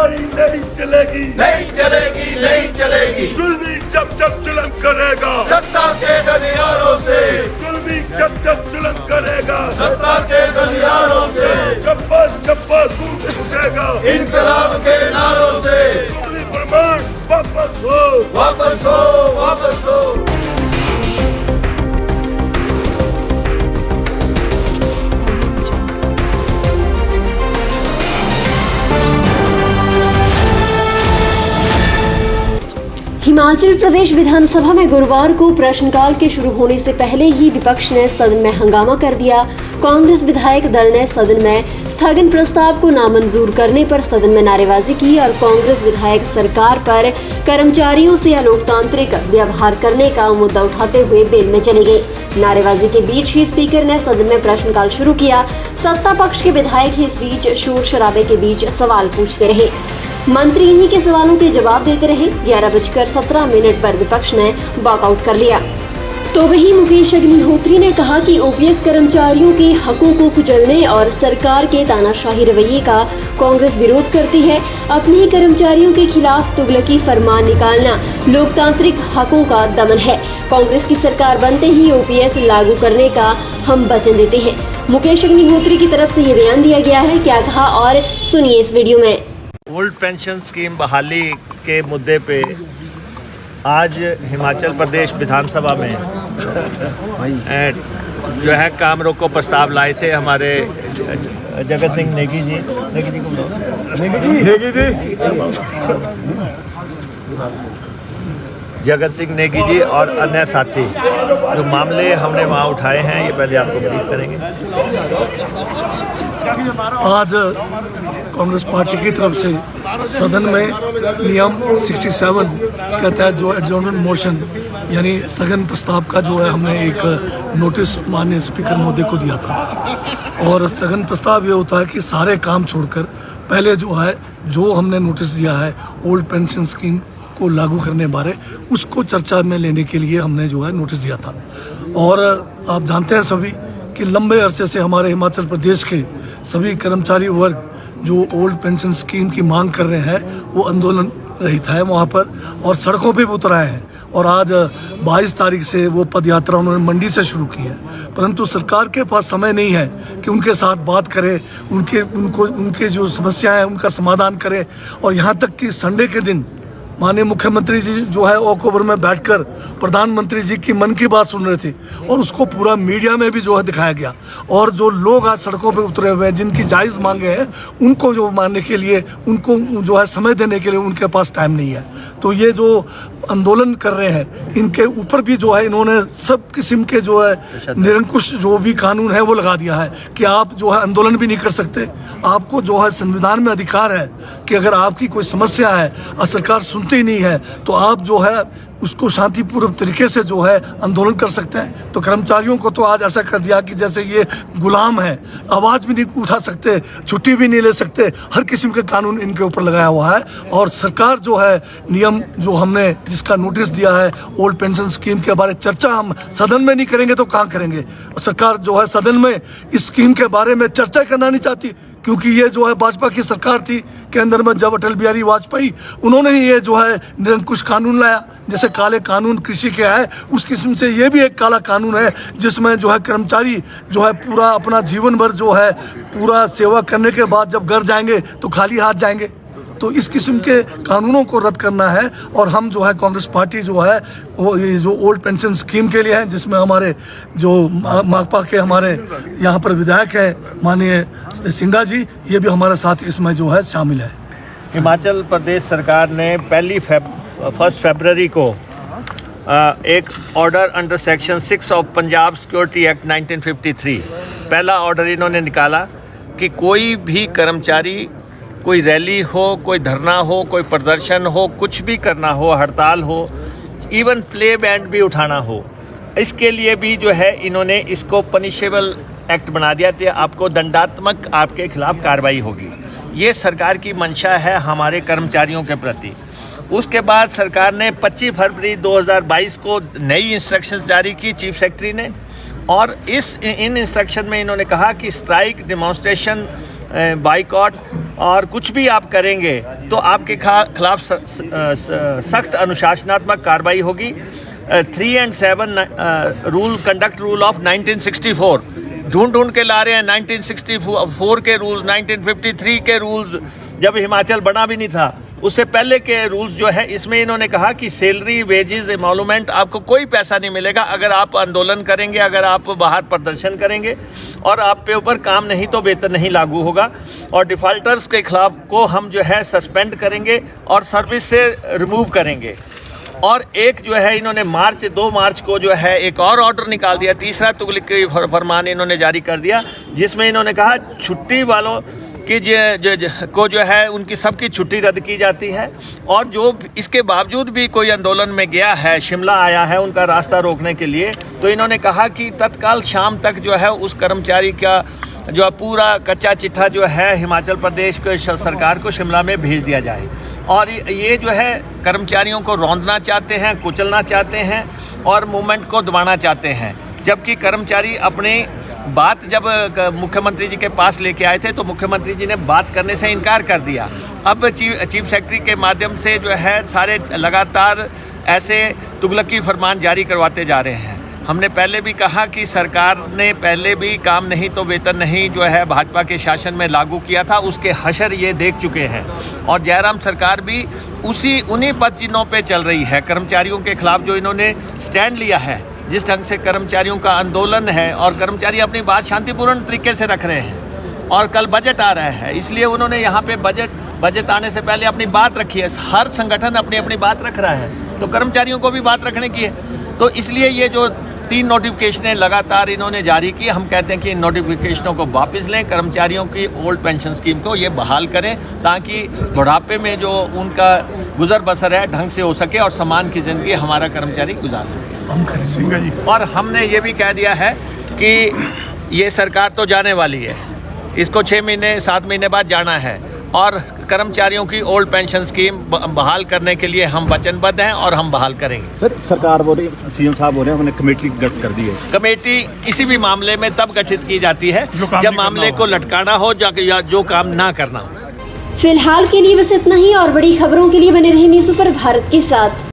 कर्मचारी नहीं चलेगी, नहीं चलेगी, नहीं चलेगी। जुल्मी जब जब जुल्म करेगा, सत्ता के गलियारों से, जुल्मी जब जब जुल्म करेगा, सत्ता के गलियारों से, चप्पा चप्पा टूट उठेगा, इनकलाब के नारों से। जुल्मी फरमान वापस हो, वापस हो, वापस हो। हिमाचल प्रदेश विधानसभा में गुरुवार को प्रश्नकाल के शुरू होने से पहले ही विपक्ष ने सदन में हंगामा कर दिया। कांग्रेस विधायक दल ने सदन में स्थगन प्रस्ताव को नामंजूर करने पर सदन में नारेबाजी की और कांग्रेस विधायक सरकार पर कर्मचारियों से अलोकतांत्रिक व्यवहार करने का मुद्दा उठाते हुए बेल में चले गए। नारेबाजी के बीच ही स्पीकर ने सदन में प्रश्नकाल शुरू किया। सत्ता पक्ष के विधायक ही इस बीच शोर शराबे के बीच सवाल पूछते रहे। मंत्री इन्हीं के सवालों के जवाब देते रहे। 11:17 पर विपक्ष ने वॉकआउट कर लिया। तो वहीं मुकेश अग्निहोत्री ने कहा कि ओपीएस कर्मचारियों के हकों को कुचलने और सरकार के तानाशाही रवैये का कांग्रेस विरोध करती है। अपने ही कर्मचारियों के खिलाफ तुगलकी फरमान निकालना लोकतांत्रिक हकों का दमन है। कांग्रेस की सरकार बनते ही ओपीएस लागू करने का हम वचन देते हैं। मुकेश अग्निहोत्री की तरफ से ये बयान दिया गया है। क्या कहा और सुनिए इस वीडियो में। ओल्ड पेंशन स्कीम बहाली के मुद्दे पे आज हिमाचल प्रदेश विधानसभा में जो है काम रोको प्रस्ताव लाए थे हमारे जगत सिंह नेगी जी जगत सिंह नेगी जी और अन्य साथी जो मामले हमने वहाँ उठाए हैं ये पहले आपको ब्रीफ करेंगे। आज कांग्रेस पार्टी की तरफ से सदन में नियम 67 के तहत जो एडजॉर्नमेंट मोशन यानी स्थगन प्रस्ताव का जो है हमने एक नोटिस माननीय स्पीकर महोदय को दिया था। और स्थगन प्रस्ताव ये होता है कि सारे काम छोड़कर पहले जो है जो हमने नोटिस दिया है ओल्ड पेंशन स्कीम को लागू करने बारे उसको चर्चा में लेने के लिए हमने जो है नोटिस दिया था। और आप जानते हैं सभी कि लंबे अरसे से हमारे हिमाचल प्रदेश के सभी कर्मचारी वर्ग जो ओल्ड पेंशन स्कीम की मांग कर रहे हैं वो आंदोलन रहित है वहाँ पर और सड़कों पे भी उतर आए हैं। और आज 22 तारीख से वो पद यात्रा उन्होंने मंडी से शुरू की है। परंतु सरकार के पास समय नहीं है कि उनके साथ बात करे, उनके जो समस्याएं हैं उनका समाधान करे। और यहाँ तक कि संडे के दिन माननीय मुख्यमंत्री जी जो है ओक ओवर में बैठकर प्रधानमंत्री जी की मन की बात सुन रहे थे और उसको पूरा मीडिया में भी जो है दिखाया गया। और जो लोग आज सड़कों पे उतरे हुए हैं जिनकी जायज़ मांगे हैं उनको जो मानने के लिए उनको जो है समय देने के लिए उनके पास टाइम नहीं है। तो ये जो आंदोलन कर रहे हैं इनके ऊपर भी जो है इन्होंने सब किस्म के जो है निरंकुश जो भी कानून है वो लगा दिया है कि आप जो है आंदोलन भी नहीं कर सकते। आपको जो है संविधान में अधिकार है कि अगर आपकी कोई समस्या है और सरकार सुनती ही नहीं है तो आप जो है उसको शांतिपूर्वक तरीके से जो है आंदोलन कर सकते हैं। तो कर्मचारियों को तो आज ऐसा कर दिया कि जैसे ये गुलाम है, आवाज़ भी नहीं उठा सकते, छुट्टी भी नहीं ले सकते, हर किस्म के कानून इनके ऊपर लगाया हुआ है। और सरकार जो है नियम जो हमने जिसका नोटिस दिया है ओल्ड पेंशन स्कीम के बारे चर्चा हम सदन में नहीं करेंगे तो कहाँ करेंगे। सरकार जो है सदन में इस स्कीम के बारे में चर्चा करना नहीं चाहती क्योंकि ये जो है भाजपा की सरकार थी के अंदर में जब अटल बिहारी वाजपेयी उन्होंने ही ये जो है निरंकुश कानून लाया। जैसे काले कानून कृषि के है उस किस्म से ये भी एक काला कानून है जिसमें जो है कर्मचारी जो है पूरा अपना जीवन भर जो है पूरा सेवा करने के बाद जब घर जाएंगे तो खाली हाथ जाएंगे। तो इस किस्म के कानूनों को रद्द करना है। और हम जो है कांग्रेस पार्टी जो है वो ये जो ओल्ड पेंशन स्कीम के लिए है जिसमें हमारे जो माकपा के हमारे यहाँ पर विधायक है माननीय सिंघा जी ये भी हमारे साथ इसमें जो है शामिल है। हिमाचल प्रदेश सरकार ने 1 फरवरी को एक order under section 6 of Punjab security act 1953 पहला ऑर्डर इन्होंने निकाला कि कोई भी कर्मचारी कोई रैली हो, कोई धरना हो, कोई प्रदर्शन हो, कुछ भी करना हो, हड़ताल हो, इवन प्ले बैंड भी उठाना हो, इसके लिए भी जो है इन्होंने इसको पनिशेबल एक्ट बना दिया था। आपको दंडात्मक आपके खिलाफ कार्रवाई होगी। ये सरकार की मंशा है हमारे कर्मचारियों के प्रति। उसके बाद सरकार ने 25 फरवरी 2022 को नई इंस्ट्रक्शंस जारी की चीफ सेक्रेटरी ने और इन इंस्ट्रक्शन में इन्होंने कहा कि स्ट्राइक, डेमोन्स्ट्रेशन बाइकआउट और कुछ भी आप करेंगे तो आपके खिलाफ सख्त अनुशासनात्मक कार्रवाई होगी। 3 and 7 rule conduct rule of 1964 ढूंढ के ला रहे हैं। 1964 के रूल्स, 1953 के रूल्स, जब हिमाचल बना भी नहीं था उससे पहले के रूल्स जो है, इसमें इन्होंने कहा कि सैलरी, वेजेस, एमोलूमेंट, आपको कोई पैसा नहीं मिलेगा अगर आप आंदोलन करेंगे, अगर आप बाहर प्रदर्शन करेंगे, और आप पे ऊपर काम नहीं तो वेतन नहीं लागू होगा। और डिफ़ॉल्टर्स के खिलाफ को हम जो है सस्पेंड करेंगे और सर्विस से रिमूव करेंगे। और एक जो है इन्होंने 2 मार्च को जो है एक और ऑर्डर निकाल दिया, तीसरा तुगलकी फरमान इन्होंने जारी कर दिया, जिसमें इन्होंने कहा छुट्टी वालों कि जो है उनकी सबकी छुट्टी रद्द की जाती है। और जो इसके बावजूद भी कोई आंदोलन में गया है, शिमला आया है उनका रास्ता रोकने के लिए, तो इन्होंने कहा कि तत्काल शाम तक जो है उस कर्मचारी का जो पूरा कच्चा चिट्ठा जो है हिमाचल प्रदेश के सरकार को शिमला में भेज दिया जाए। और ये जो है कर्मचारियों को रौंदना चाहते हैं, कुचलना चाहते हैं और मूवमेंट को दबाना चाहते हैं। जबकि कर्मचारी अपनी बात जब मुख्यमंत्री जी के पास लेके आए थे तो मुख्यमंत्री जी ने बात करने से इनकार कर दिया। अब चीफ सेक्रेटरी के माध्यम से जो है सारे लगातार ऐसे तुगलकी फरमान जारी करवाते जा रहे हैं। हमने पहले भी कहा कि सरकार ने पहले भी काम नहीं तो वेतन नहीं जो है भाजपा के शासन में लागू किया था, उसके हशर ये देख चुके हैं। और जयराम सरकार भी उन्हीं पद चिन्हों पे चल रही है। कर्मचारियों के खिलाफ जो इन्होंने स्टैंड लिया है, जिस ढंग से कर्मचारियों का आंदोलन है और कर्मचारी अपनी बात शांतिपूर्ण तरीके से रख रहे हैं। और कल बजट आ रहा है, इसलिए उन्होंने यहाँ पे बजट आने से पहले अपनी बात रखी है। हर संगठन अपनी अपनी बात रख रहा है, तो कर्मचारियों को भी बात रखने की है। तो इसलिए ये जो 3 नोटिफिकेशनें लगातार इन्होंने जारी की, हम कहते हैं कि इन नोटिफिकेशनों को वापस लें, कर्मचारियों की ओल्ड पेंशन स्कीम को ये बहाल करें, ताकि बुढ़ापे में जो उनका गुजर बसर है ढंग से हो सके और सम्मान की ज़िंदगी हमारा कर्मचारी गुजार सके। और हमने ये भी कह दिया है कि ये सरकार तो जाने वाली है, इसको 6 महीने 7 महीने बाद जाना है, और कर्मचारियों की ओल्ड पेंशन स्कीम बहाल करने के लिए हम वचनबद्ध हैं और हम बहाल करेंगे। सर, सरकार बोल रही है, सीएम साहब बोल रहे हैं, हमने कमेटी गठित कर दी है। कमेटी किसी भी मामले में तब गठित की जाती है जब मामले को लटकाना हो या जो काम ना करना हो। फिलहाल के लिए बस इतना ही, और बड़ी खबरों के लिए बने रहे न्यूज़ सुपर भारत के साथ।